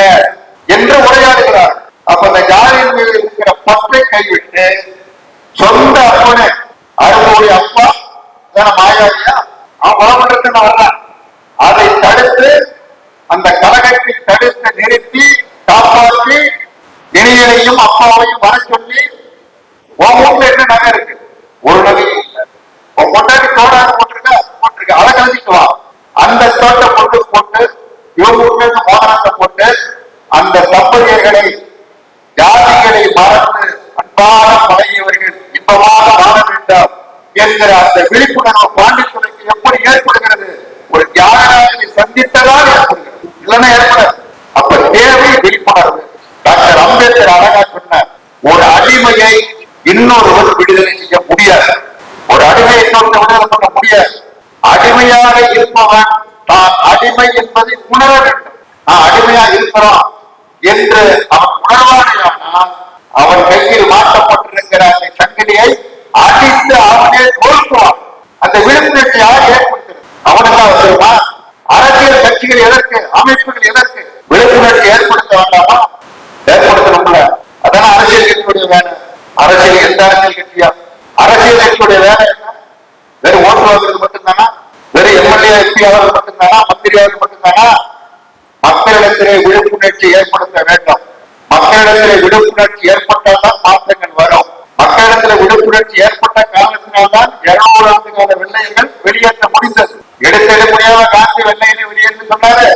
என்று உரையாடுகிறார். அப்ப அந்த ஜாதியின் மீது இருக்கிற பற்றை கைவிட்டு சொந்த அப்பனே அருளுடைய அப்பா மாயாவியா அவன் வர்றான், அதை தடுத்து அந்த கழகத்தை தடுத்து நிறுத்தி காப்பாற்றி இணையனையும் அப்பாவையும் வர சொல்லி, உன் ஊர்ல என்ன நகை இருக்கு? ஒரு நகையும் இல்லை. உன் கொண்டாடி தோடாக போட்டிருக்க அதை கலந்துக்குவா. அந்த தோட்டை கொண்டு போட்டு இவங்க ஊர்ல இருந்து மோதனத்தை போட்டு அந்த தம்பதியர்களை ஜாதிகளை மறந்து அன்பாக பழகியவர்கள் இன்பமாக வாழ வேண்டாம் என்கிற அந்த விழிப்புணர்வு பாண்டித்துறைக்கு எப்படி ஏற்படுகிறது? ஒரு தியாகராஜனை சந்தித்ததால் ஏற்படுகிறது, இல்லைன்னா ஏற்படாது. அப்ப தேவை விழிப்புணர்வு. டாக்டர் அம்பேத்கர் அழகா சொன்னார், ஒரு அடிமையை இன்னொருவர் விடுதலை செய்ய முடியாது. ஒரு அடிமையை இன்னொருத்த விடுதலை பண்ண முடியாது. அடிமையாக இருப்பவன் தான் அடிமை என்பதை உணர வேண்டும். நான் அடிமையா இருக்கிறோம் என்று அவன் உணர்வானையானால் அவன் கையில் மாற்றப்பட்டிருக்கிற அந்த சங்கிலியை அடித்து அவனே தோல்குவான். அந்த விழிப்புணர்ச்சி யார் ஏற்படுத்துறது? அவனுக்கு தெரியுமா? அரசியல் கட்சிகள் எதற்கு, அமைப்புகள் எதற்கு விழிப்புணர்ச்சி ஏற்படுத்த வேண்டாமா? ஏற்படுத்தணும்ல. அதான அரசியல் கட்சியுடைய வேலை. அரசியல் எந்த அரசியல் கட்சியா? அரசியல் கட்சியுடைய வேலை என்ன? வெறும் ஓட்டு வாங்குறது மட்டும்தானா? வெறும் எம்எல்ஏ எம்பி ஆவது மட்டும்தானா? மந்திரியாவது மட்டும்தானா? மக்களிடத்திலே விழிப்புணர்ச்சி ஏற்படுத்த வேண்டும். மக்களிடத்திலே விழிப்புணர்ச்சி ஏற்பட்டால்தான் மாற்றங்கள் வரும். மக்களிடத்தில் விழிப்புணர்ச்சி ஏற்பட்ட காரணத்தினால்தான் 200 ஆண்டு கால வெள்ளையர்கள் வெளியேற்ற முடிந்தது. எடுத்தெடு முடியாத காந்தி வெள்ளையினை வெளியேற்ற சொன்னாரு.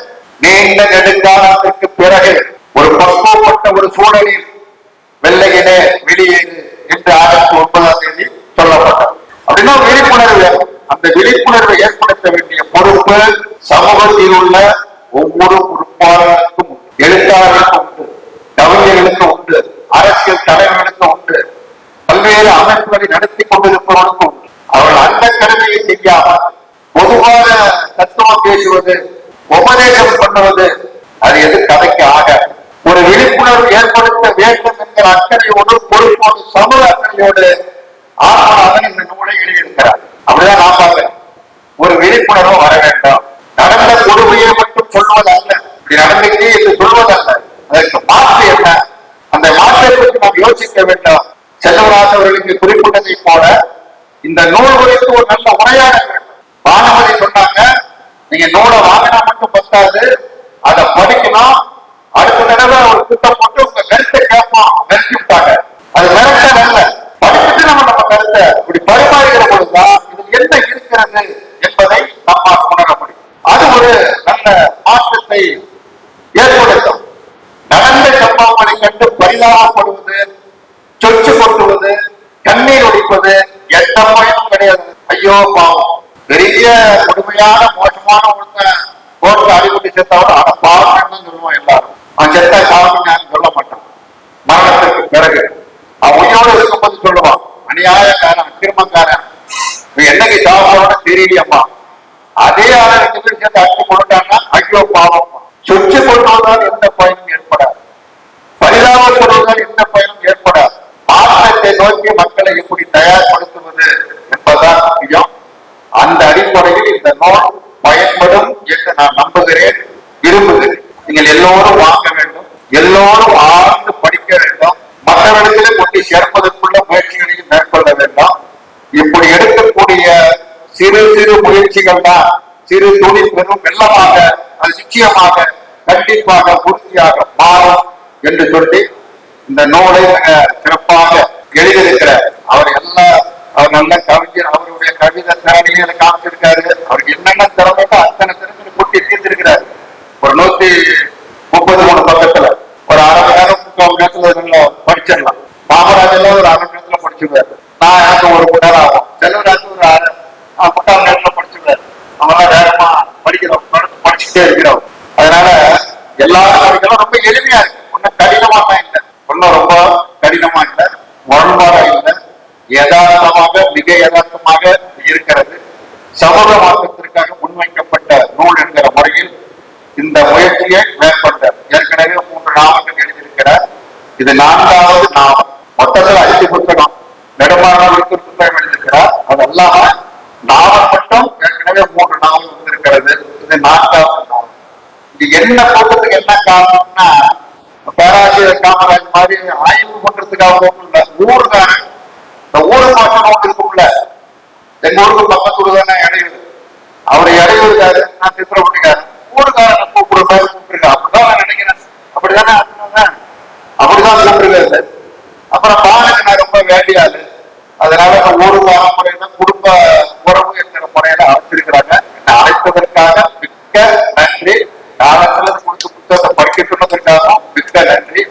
நீண்ட நெடுங்காலத்திற்கு பிறகு ஒரு பக்குவப்பட்ட ஒரு சூழலில் வெள்ளையினே வெளியேறு என்று ஆகஸ்ட் 9 சொல்லப்பட்டது. அப்படின்னா விழிப்புணர்வு. அந்த விழிப்புணர்வை ஏற்படுத்த வேண்டிய பொறுப்பு சமூகத்தில் உள்ள ஒவ்வொரு பொறுப்பாளர்களுக்கும் உண்டு. எழுத்தாளர்களுக்கும் உண்டு, கவிஞர்களுக்கு உண்டு, அரசியல் தலைவர்களுக்கு உண்டு, பல்வேறு அமைப்புகளை நடத்தி கொண்டிருப்பவர்களுக்கும் உண்டு. அவர்கள் அந்த கடமையை செய்யாமல் பொதுவாக தத்துவம் பேசுவது, உபதேசம் பண்ணுவது, அது எது கதைக்கு ஆக. ஒரு விழிப்புணர்வு ஏற்படுத்த வேண்டும் என்கிற அக்கறையோடு, பொறுப்போடு, சமூக அக்கறையோடு ஆத்மநாதன் இந்த நூலை எழுதியிருக்கிறார். அப்படிதான் நான் பார்க்கிறேன். ஒரு விழிப்புணர்வு வர வேண்டும். நடந்த கொடுமையை மட்டும் சொல்வதல்ல, இப்படி நடந்துச்சு என்று சொல்வதல்ல, அதற்கு மாற்று என்ன? அந்த மாற்றத்திற்கு நாம் யோசிக்க வேண்டும். செல்வராஜ் அவர்களுக்கு குறிப்பிட்டதை போல இந்த நூல் குறித்து ஒரு நல்ல உரையாடல் வேண்டும். பானுமதி சொன்னாங்க, நீங்க நூலை வாங்கினா மட்டும் பத்தாது, அதை படிக்கணும். அடுத்த தடவை ஒரு கூட்டம் போட்டு உங்க கருத்தை கேட்போம் நிறுத்திவிட்டாங்க. அது மிரட்டல் அல்ல, படிச்சுட்டு நம்ம கருத்தை இப்படி பரிமாறுகிற பொழுதுதான் இது என்ன இருக்கிறது என்பதை நம்ம உணர முடியும். அது ஒரு நல்ல மாற்றத்தை ஏற்படுத்தும். நடந்த சம்பவங்களை கண்டு பரிதாபப்படுவது, சொச்சு கொட்டுவது, கண்ணீர் ஒடிப்பது எந்த பயனும் கிடையாது. ஐயோ பாவம், பெரிய கொடுமையான மோசமான கோர்ட்டு அடிபட்டு செத்தவரை அதை பாவம் சொல்லுவான் எல்லாரும். அவன் செத்த பாவம் சொல்ல மாட்டான். மரணத்திற்கு பிறகு அவன் உயிரோடு இருக்கும்போது சொல்லுவான், அநியாயக்காரன், அக்கிரமக்காரன், என்னைக்கு சாப்பிடணும்னு தெரியலையம்மா. அதே ஆளை 2 பேர் சேர்த்து அடிச்சு கொண்டாங்கன்னா ஐயோ பாவம். சொச்சு கொள்வதால் எந்த பயனும் ஏற்படாது, பரிதாபப்படுவதால் எந்த பயனும் ஏற்படாது. மாற்றத்தை நோக்கி மக்களை எப்படி தயார்படுத்துவது என்பதுதான் முக்கியம். அந்த அடிப்படையில் இந்த நூல் பயன்படும் என்று நான் நம்புகிறேன், விரும்புகிறேன். நீங்கள் எல்லோரும் வாங்க வேண்டும், எல்லோரும் ஆழ்ந்து படிக்க வேண்டும், மற்றவர்களிடத்திலே கொண்டு சேர்ப்பதற்குள்ள முயற்சிகளையும் மேற்கொள்ள வேண்டும். இப்படி எடுக்கக்கூடிய சிறு சிறு முயற்சிகள் தான் சிறு துணி பெரும் வெள்ளமாக அது நிச்சயமாக கண்டிப்பாக உறுதியாக மாறும் என்று சொல்லி இந்த நூலை மிக சிறப்பாக எழுதியிருக்கிறார். அவர் நல்ல கவிஞர். அவருடைய கவிதை திறமையை காமிச்சிருக்காரு. அவருக்கு என்னென்ன திறமையோ அத்தனை திறமையை கூட்டி தீர்த்திருக்கிறார். ஒரு 133 பக்கத்துல ஒரு அரை மணி நேரம் 3/4 நேரத்துல படிச்சிடலாம். காமராஜர்ல ஒரு அரை மணி நேரத்துல படிச்சுடுவார். நான் எனக்கு 1 மணி நேரம் ஆகும். செல்வராஜ் ஒரு 3/4 நேரத்துல படிச்சுடுவார். அவங்களாம் வேகமா படிக்கிறோம், படிச்சுட்டே இருக்கிறோம். அதனால எல்லாரும் படிக்கலாம். ரொம்ப எளிமையா இருக்கு. ஒன்னும் கடினமா தான் இல்லை, ஒன்னும் ரொம்ப கடினமா இல்லை, முரண்பாடா இல்லை, யதார்த்தமாக மிக யதார்த்தமாக இருக்கிறது. சமூக மாற்றத்திற்காக முன்வைக்கப்பட்ட நூல் என்கிற முறையில் இந்த முயற்சியை மேற்கொண்ட ஏற்கனவே 3 நாவல்கள் எழுதியிருக்கிறார். இது 4வது நாவல். மொத்தத்தில் 5 புத்தகம். நெடுமாறன் புத்தகம் எழுதியிருக்கிறார். அது அல்லாம நாவல் மட்டும் ஏற்கனவே 3 நாவல் வந்திருக்கிறது. இது 4வது நாவல். இது என்ன போட்டதுக்கு என்ன காரணம்னா, பேராசிரியர் காமராஜ் மாதிரி ஆய்வு பண்றதுக்காக இல்ல, ஊருக்காரன் இந்த ஊரு மாற்றம் இருக்கும்ல, எங்க ஊருக்கு பக்கத்துல தானே இடையுது. அவர் இடையுறாரு, நான் சித்திரப்பட்டிருக்காரு. ஊருக்காரன் கூப்பிடுற மாதிரி கூப்பிட்டுருக்கா. அப்படிதான் நான் நினைக்கிறேன். அப்படிதானே அப்படிதான் கூப்பிட்டுருக்காரு. அப்புறம் பானுக்கு நான் ரொம்ப வேண்டியாது. அதனால ஊருக்கார முறையில குடும்ப உறவு என்கிற முறையில அழைச்சிருக்கிறாங்க. என்னை அழைத்ததற்காக மிக்க நன்றி. காலத்துல கொடுத்து புத்தகத்தை படிக்க சொன்னதற்காகவும் மிக்க நன்றி.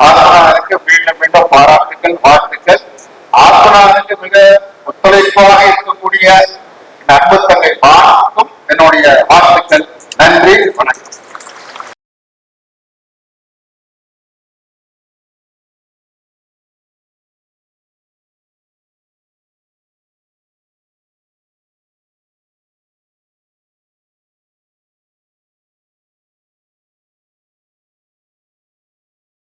ஆத்மநாதனுக்கு மீண்டும் மீண்டும் பாராட்டுக்கள், வாழ்த்துக்கள். ஆத்மநாதனுக்கு மிக ஒத்துழைப்பாக இருக்கக்கூடிய அன்பு தங்கை